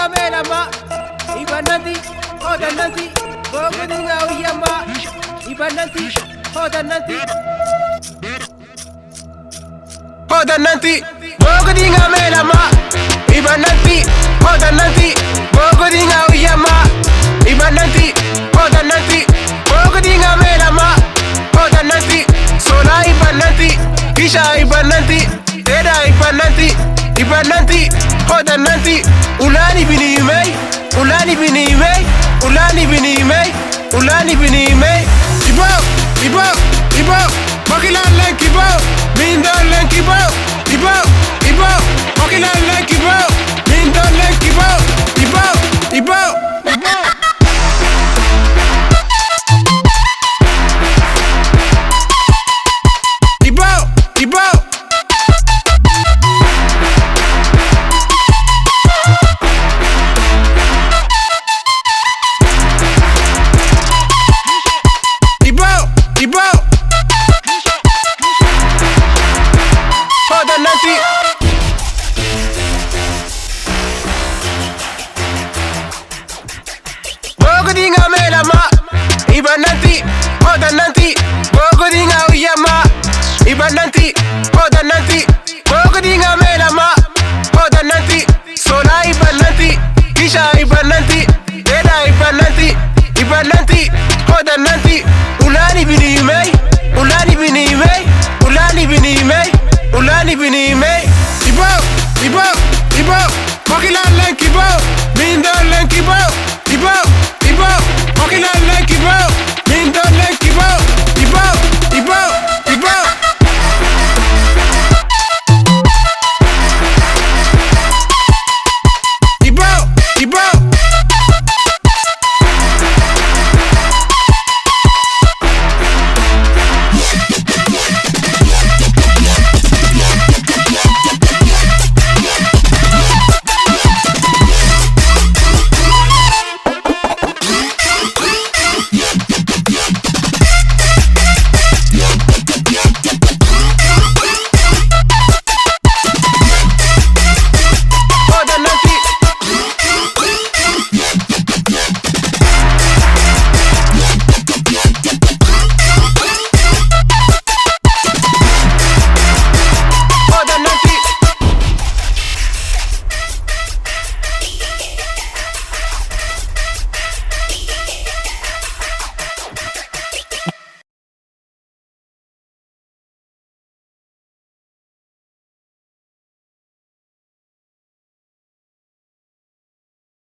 dinga mela ma ibanati hodanati bogo dinga uyama ibanati hodanati bogo dinga mela ma ibanati hodanati bogo dinga uyama ibanati hodanati bogo dinga mela ma hodanati sola ibanati kisha ibanati eda ibanati hodanati ulani binimei ibo makilan len kibo mindon len kibo ibo makilan len kibo mindon len kibo ibo bogo dinga mela ma ibanati hodanati bogo dinga uyama ibanati hodanati bogo dinga mela ma hodanati sola ibanati kisha ibanati eda ibanati hodanati ulani binimei ibo makilan len kibo mindon len kibo ibo makilan len kibo